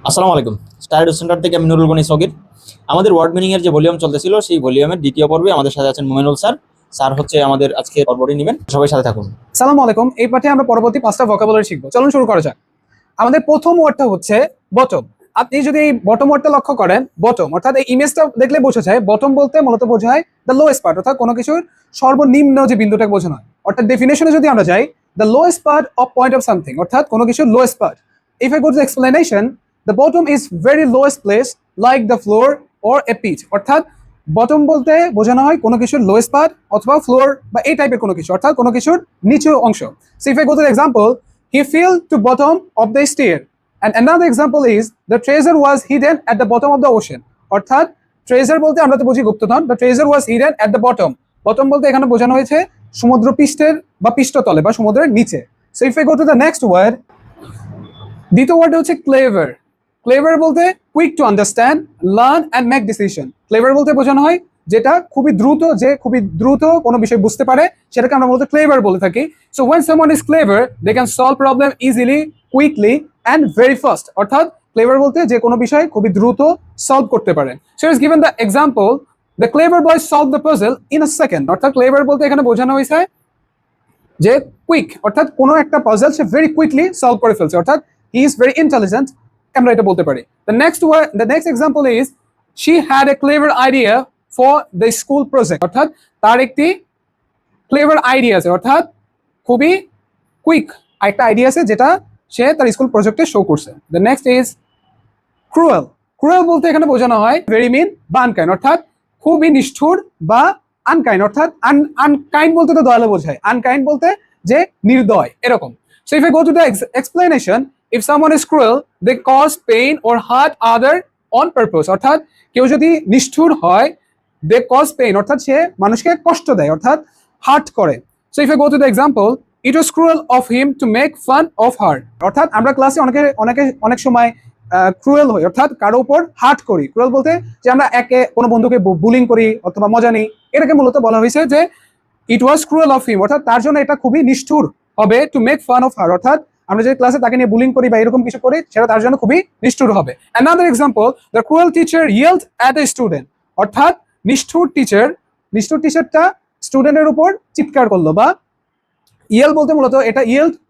আসসালামু আলাইকুম। Star centre থেকে আমি নুরুল গনি সগির। আমাদের ওয়ার্ড মিনিং এর যে ভলিউম চলতেছিল সেই ভলিউমের দ্বিতীয় পর্বে আমাদের সাথে আছেন মুমিনুল স্যার। স্যার হচ্ছে আমাদের আজকে পর্বটি নেবেন, সবাই সাথে থাকুন। সালামু আলাইকুম। এই পাঠে আমরা পরবর্তী 5টা ভোকাবুলারি শিখবো। চলুন শুরু করা যাক। আমাদের প্রথম ওয়ার্ডটা হচ্ছে বটম। আপনি যদি এই বটম ওয়ার্ডটা লক্ষ্য করেন, বটম অর্থাৎ এই ইমেজটা দেখলে বোঝা যায় বটম বলতে মূলত বোঝায় দ্য লোয়েস্ট পার্ট, অর্থাৎ কোনো কিছুর সর্বনিম্ন যে বিন্দুটাকে বোঝানো হয়। অর্থাৎ ডেফিনেশনে যদি আমরা যাই, the lowest part of point of something, অর্থাৎ কোনো কিছুর lowest part. If I go to explanation, the bottom is very lowest place like the floor or a pitch. অর্থাৎ বটম বলতে বোঝানো হয় কোনো কিছুর লোয়েস্ট পার্ট অথবা ফ্লোর বা এই টাইপের কোনো কিছু, অর্থাৎ কোনো কিছুর নিচু অংশ। So if I go two example, he fell to bottom of the stair. And another example is the treasure was hidden at the bottom of the ocean. অর্থাৎ ট্রেজার বলতে আমরা তো বুঝি গুপ্তধন, the treasure was hidden at the bottom. Bottom বলতে এখানে বোঝানো হয়েছে সমুদ্র পৃষ্ঠের বা পৃষ্ঠতলে বা সমুদ্রের নিচে। So if I go to the next word, দ্বিতীয় ওয়ার্ড হচ্ছে ক্লেভার। ক্লেভার বলতে quick to understand, learn and make decision. Clever বলতে বোঝানো হয় যেটা খুবই দ্রুত, যে খুবই দ্রুত কোনো বিষয় বুঝতে পারে, সেটাকে আমরা বলতে ক্লেভার বলে থাকি। So when someone is clever, they can solve problem easily, quickly and very fast. অর্থাৎ ক্লেভার বলতে যে কোনো বিষয় খুবই দ্রুত সলভ করতে পারে। So is given the example, the clever boy solve the puzzle in a second. অর্থাৎ ক্লেভার বলতে এখানে বোঝানো হয়েছে যে কুইক, অর্থাৎ কোনো একটা পাজল সে ভেরি কুইকলি সলভ করে ফেলছে, অর্থাৎ হি ইজ ভেরি ইন্টেলিজেন্ট, আমরা এটা বলতে পারি। The next example is she had a clever idea for the school project. অর্থাৎ তার একটি ক্লেভার আইডিয়া আছে, অর্থাৎ খুবই কুইক একটা আইডিয়া আছে যেটা সে তার স্কুল প্রজেক্টে শো করছে। The next is cruel. Cruel বলতে এখানে বোঝানো হয় ভেরি মিন বা আনকাইন্ড, অর্থাৎ খুবই নিষ্ঠুর বা আনকাইন্ড। অর্থাৎ আনকাইন্ড বলতে তো দয়ালু বোঝায়, আনকাইন্ড বলতে যে নির্দয় এরকম। So if I go to the explanation, if someone is cruel, they cause pain or hurt other on purpose. অর্থাৎ কেউ যদি নিষ্ঠুর হয়, দে কজ পেইন অর্থাৎ সে মানুষকে কষ্ট দেয়, অর্থাৎ হার্ট করে। So if I go to the example, it was cruel of him to make fun of her. অর্থাৎ আমরা ক্লাসে অনেক সময় ক্রুয়েল হই, অর্থাৎ কারো উপর হার্ট করি। ক্রুয়েল বলতে যে আমরা একে কোনো বন্ধুকে বুলিং করি অথবা মজা নিই, এটাকে মূলত বলা হয়েছে যে ইট ওয়াজ ক্রুয়েল অফ হিম, অর্থাৎ তার জন্য এটা খুবই নিষ্ঠুর হবে, to make fun of her. অর্থাৎ আমরা যে ক্লাসে তাকে নিয়ে বুলিং করি বা এরকম কিছু করি, সেটা তার জন্য খুবই নিষ্ঠুর হবে। Another example, the cruel teacher yelled at a student. অর্থাৎ নিষ্ঠুর টিচারটা স্টুডেন্টের উপর চিৎকার করলো, বা ইয়েল বলতে মূলত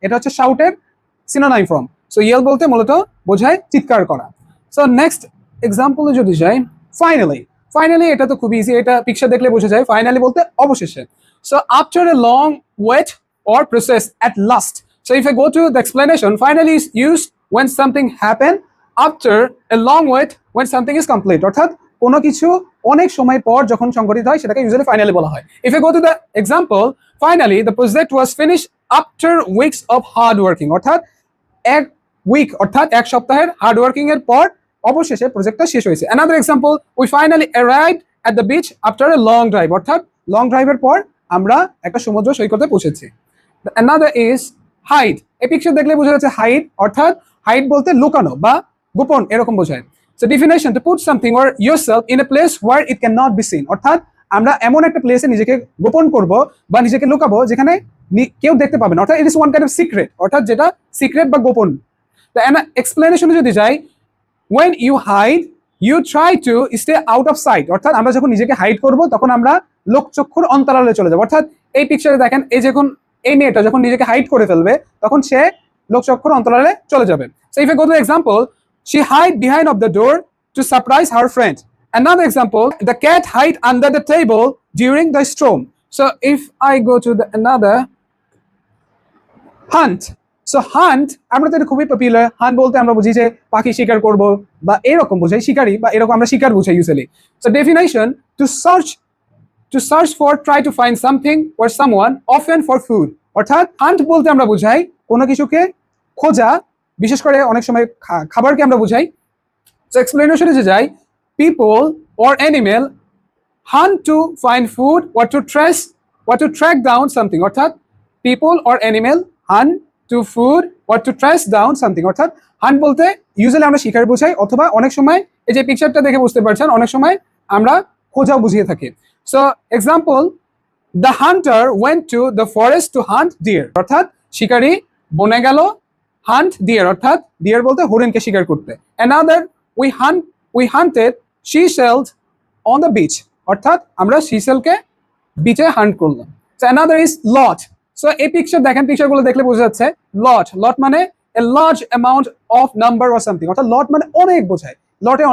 এটা হচ্ছে শাউটের সিনোনাইম ফর্ম। সো ইয়েল বলতে মূলত বোঝায় চিৎকার করা। সো নেক্সট এক্সাম্পলে যদি যাই, ফাইনালি এটা তো খুব ইজি, এটা পিকচার দেখলে বোঝা যায়। ফাইনালি বলতে অবশেষে। So after a long wait or process at last. So if I go to the explanation, finally is used when something happen after a long wait when something is complete। অর্থাৎ কোনো কিছু অনেক সময় পর যখন সংঘটিত হয় সেটাকে ইউজুয়ালি ফাইনালি বলা হয়। If I go to the example, finally the project was finish after weeks of hard working. অর্থাৎ এক উইক অর্থাৎ এক সপ্তাহের হার্ড ওয়ার্কিং এর পর অবশেষে প্রজেক্টটা শেষ হয়েছে। Another example, we finally arrived at the beach after a long drive. অর্থাৎ লং ড্রাইভের পর আমরা একটা সমুদ্র সৈকতে পৌঁছেছি। Another is hide. এই পিকচার দেখলে বোঝা যাচ্ছে হাইড, অর্থাৎ হাইড বলতে লুকানো বা গোপন এরকম বোঝায়। So definition, to put something or yourself in a place where it can not be seen. অর্থাৎ আমরা এমন একটা প্লেসে নিজেকে গোপন করব বা নিজেকে লুকাবো যেখানে কেউ দেখতে পাবে না, অর্থাৎ it is one kind of secret, অর্থাৎ যেটা সিক্রেট বা গোপন। এক্সপ্লেনেশনে যদি যাই, when you hide you try to stay out of sight। অর্থাৎ আমরা যখন নিজেকে হাইড করব তখন আমরা লোকচক্ষুর অন্তরালে চলে যাব। অর্থাৎ এই পিকচারে দেখেন, এই মেয়েটা যখন নিজেকে হাইড করে ফেলবে তখন সে লোকচক্ষুর অন্তরালে চলে যাবে। So if I go two example, she hide behind of the door to surprise her friend. Another example, the cat hide under the table during the storm. So if I go to another, hunt. So hunt আমরা তো এটা খুবই popular. Hunt বলতে আমরা বুঝি যে পাখি শিকার করব বা এরকম বোঝাই, শিকারি বা এরকম আমরা শিকার বুঝাই usually. So definition, to search for, try to find something or someone, often for food. অর্থাৎ হান্ট বলতে আমরা বুঝাই কোনো কিছুকে খোঁজা, বিশেষ করে অনেক সময় খাবারকে আমরা বুঝাই। সো এক্সপ্লেনেশনে যে যাই, people or animal hunt to find food or to track down something. অর্থাৎ people or animal hunt to food or to trace down something. অর্থাৎ হান্ট বলতে ইউজুয়ালি আমরা শিকার বোঝাই, অথবা অনেক সময় এই যে পিকচারটা দেখে বুঝতে পারছেন, অনেক সময় আমরা খোঁজাও বুঝিয়ে থাকি। So example, the hunter went to the forest to hunt deer. অর্থাৎ শিকারী বনে গেল হান্ট ডিয়ার অর্থাৎ ডিয়ার বলতে হরিণকে শিকার করতে। Another we hunted sea shells on the beach অর্থাৎ আমরা সিসেলকে বিচে হান্ট করলাম। So another is lot. So এই পিকচার দেখেন, পিকচারগুলো দেখলে বোঝা যাচ্ছে লট মানে a large amount of number or something, অর্থাৎ লট মানে অনেক বোঝায়। লটে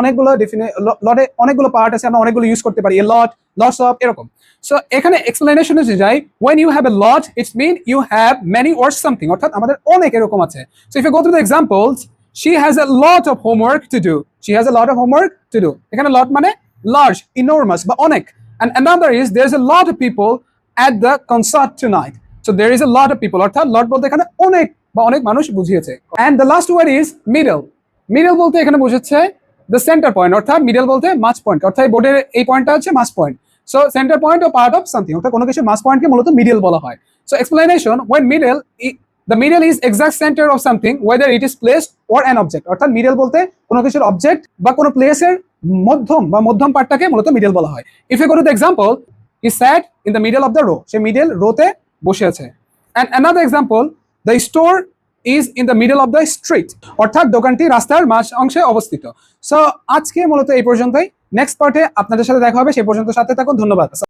অনেকগুলো পার্ট আছে, আমরা অনেকগুলো ইউজ করতে পারি, এ লট, লটস অফ এরকম। সো এখানে এক্সপ্লেনেশনে যে যাই, when you have a lot it mean you have many or something, অর্থাৎ আমাদের অনেক এরকম আছে। So if you go through the examples, she has a lot of homework to do, she has a lot of homework to do, এখানে লট মানে large, enormous বা অনেক। and another is there's a lot of people at the concert tonight, so there is a lot of people অর্থাৎ লট বলতে এখানে অনেক বা অনেক মানুষ বুঝিয়েছে। and the last word is middle বলতে এখানে বোঝাচ্ছে the center point, অর্থাৎ মিডল বলতে মাঝ পয়েন্ট, অর্থাৎ বোর্ডের এই পয়েন্টটা হচ্ছে মাঝ পয়েন্ট। সো সেন্টার পয়েন্ট ও পার্ট অফ সামথিং, অর্থাৎ কোনো কিছু মাঝ পয়েন্টকে মূলত মিডল বলা হয়। So explanation, when the middle is exact center of something whether it is placed or an object, অর্থাৎ মিডল বলতে কোনো কিছুর অবজেক্ট বা কোনো প্লেসের মধ্যম পার্টটাকে মূলত মিডল বলা হয়। If you go to the example, he sat in the middle of the row, সে মিডল রোতে বসে আছে। and another example, the store is in the middle of the street, অর্থাৎ দোকানটি রাস্তার মাঝ অংশে অবস্থিত। সো আজকে মূলত এই পর্যন্তই, নেক্সট পার্টে আপনাদের সাথে দেখা হবে, সেই পর্যন্ত সাথে থাকুন, ধন্যবাদ।